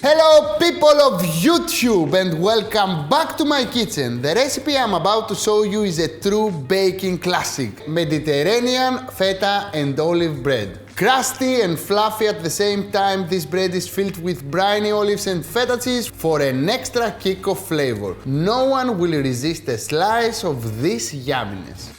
Hello people of YouTube and welcome back to my kitchen. The recipe I'm about to show you is a true baking classic. Mediterranean feta and olive bread. Crusty and fluffy at the same time, this bread is filled with briny olives and feta cheese for an extra kick of flavor. No one will resist a slice of this yumminess.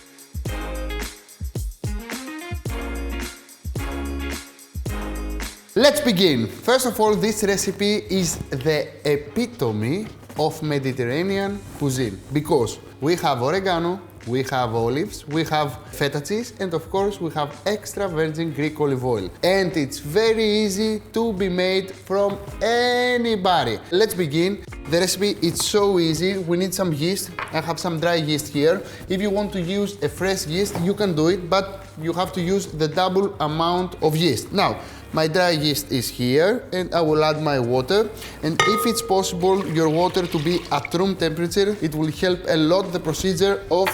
Let's begin. First of all, this recipe is the epitome of Mediterranean cuisine because we have oregano, we have olives, we have feta cheese, and of course we have extra virgin Greek olive oil. And it's very easy to be made from anybody. Let's begin. The recipe is so easy. We need some yeast. I have some dry yeast here. If you want to use a fresh yeast, you can do it, but you have to use the double amount of yeast. Now, my dry yeast is here and I will add my water, and if it's possible your water to be at room temperature, it will help a lot the procedure of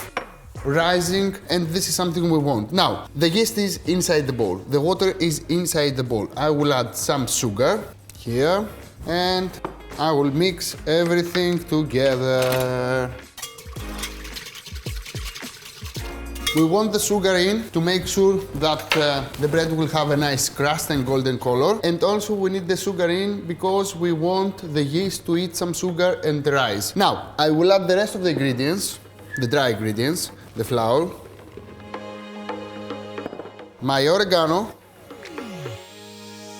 rising, and this is something we want. Now, the yeast is inside the bowl, the water is inside the bowl. I will add some sugar here and I will mix everything together. We want the sugar in to make sure that the bread will have a nice crust and golden color. And also we need the sugar in because we want the yeast to eat some sugar and rise. Now, I will add the rest of the ingredients, the dry ingredients, the flour, my oregano.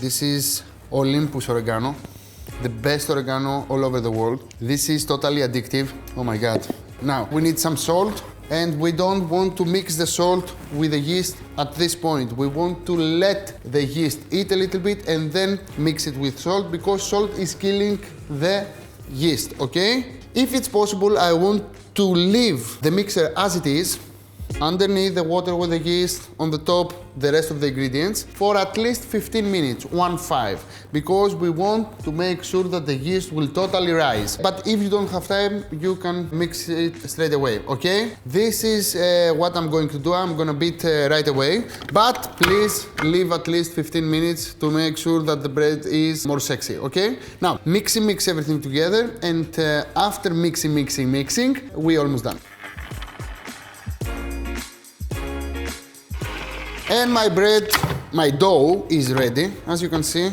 This is Olympus oregano, the best oregano all over the world. This is totally addictive. Oh my God. Now, we need some salt. And we don't want to mix the salt with the yeast at this point. We want to let the yeast eat a little bit and then mix it with salt because salt is killing the yeast, okay? If it's possible, I want to leave the mixer as it is, underneath the water with the yeast, on the top the rest of the ingredients, for at least 15 minutes, 1-5, because we want to make sure that the yeast will totally rise. But if you don't have time, you can mix it straight away, okay? This is what I'm going to do. I'm gonna beat right away, but please leave at least 15 minutes to make sure that the bread is more sexy, okay? Now, mix everything together, and after mixing, we're almost done. And my bread, my dough is ready. As you can see,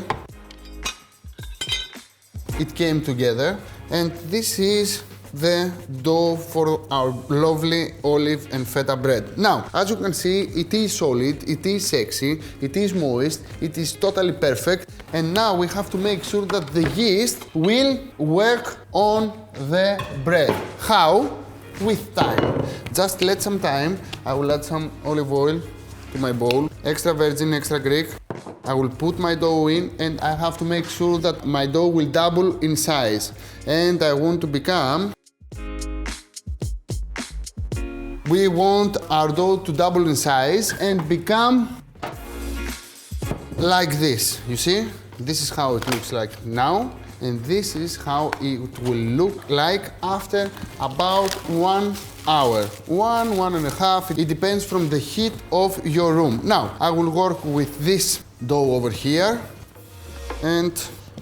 it came together. And this is the dough for our lovely olive and feta bread. Now, as you can see, it is solid, it is sexy, it is moist, it is totally perfect. And now we have to make sure that the yeast will work on the bread. How? With time. Just let some time. I will add some olive oil to my bowl, extra virgin, extra Greek. I will put my dough in and I have to make sure that my dough will double in size. And I want to become... We want our dough to double in size and become like this, you see? This is how it looks like now, and this is how it will look like after about 1 hour. 1.5. It depends from the heat of your room. Now, I will work with this dough over here, and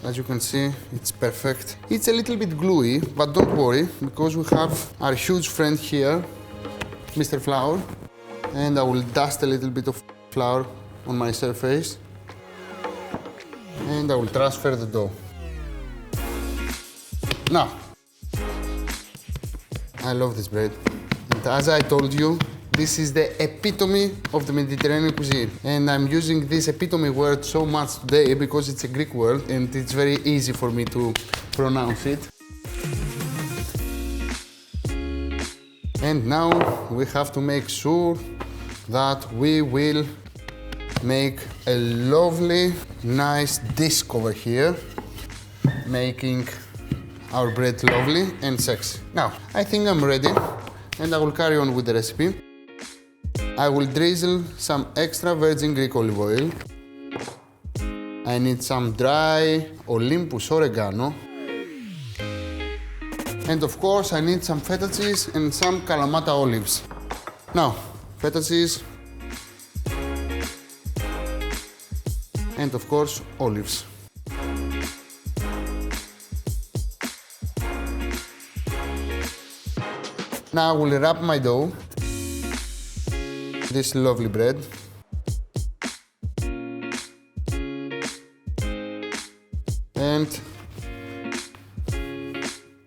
as you can see, it's perfect. It's a little bit gluey, but don't worry, because we have our huge friend here, Mr. Flour, and I will dust a little bit of flour on my surface, and I will transfer the dough. Now, I love this bread. And as I told you, this is the epitome of the Mediterranean cuisine. And I'm using this epitome word so much today because it's a Greek word and it's very easy for me to pronounce it. And now we have to make sure that we will make a lovely, nice disc over here, making our bread lovely and sexy. Now, I think I'm ready, and I will carry on with the recipe. I will drizzle some extra virgin Greek olive oil. I need some dry Olympus oregano. And of course, I need some feta cheese and some Kalamata olives. Now, feta cheese. And of course, olives. Now I will wrap my dough. This lovely bread. And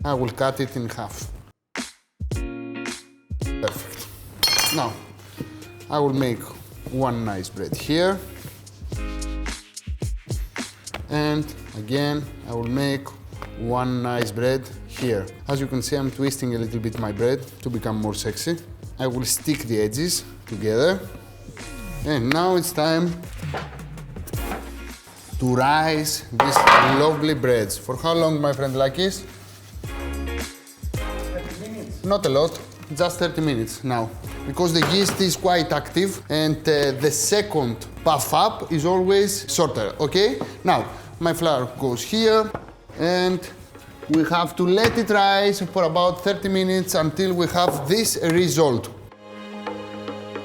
I will cut it in half. Perfect. Now, I will make one nice bread here. And again, I will make one nice bread here. As you can see, I'm twisting a little bit my bread to become more sexy. I will stick the edges together. And now it's time to rise these lovely breads. For how long, my friend Lakis? 30 minutes. Not a lot, just 30 minutes now. Because the yeast is quite active and the second puff up is always shorter, okay? Now, my flour goes here and we have to let it rise for about 30 minutes until we have this result.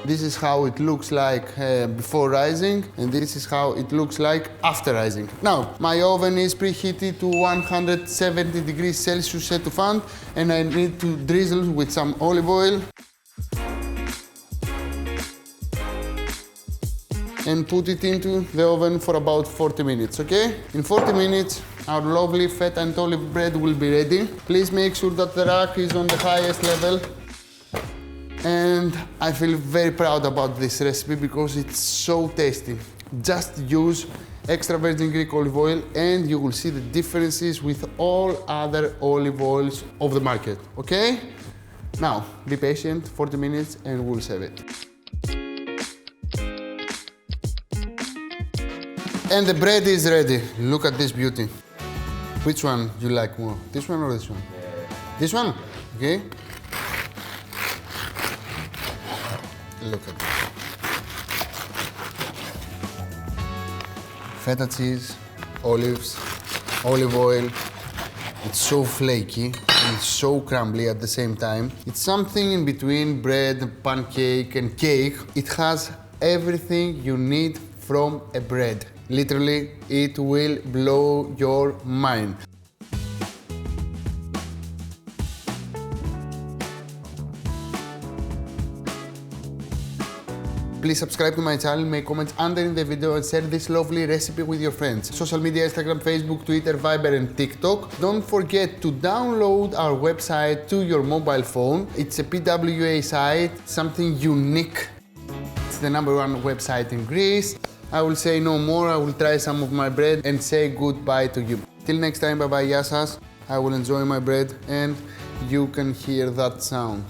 This is how it looks like before rising, and this is how it looks like after rising. Now, my oven is preheated to 170 degrees Celsius set to fan, and I need to drizzle with some olive oil and put it into the oven for about 40 minutes, okay? In 40 minutes, our lovely feta and olive bread will be ready. Please make sure that the rack is on the highest level. And I feel very proud about this recipe because it's so tasty. Just use extra virgin Greek olive oil and you will see the differences with all other olive oils of the market, okay? Now, be patient, 40 minutes and we'll serve it. And the bread is ready. Look at this beauty. Which one do you like more? This one or this one? This one? Okay. Look at this. Feta cheese, olives, olive oil. It's so flaky and so crumbly at the same time. It's something in between bread, pancake and cake. It has everything you need from a bread. Literally, it will blow your mind. Please subscribe to my channel, make comments under the video and share this lovely recipe with your friends. Social media, Instagram, Facebook, Twitter, Viber and TikTok. Don't forget to download our website to your mobile phone. It's a PWA site, something unique. It's the #1 website in Greece. I will say no more, I will try some of my bread and say goodbye to you. Till next time, bye bye, Yasas. I will enjoy my bread and you can hear that sound.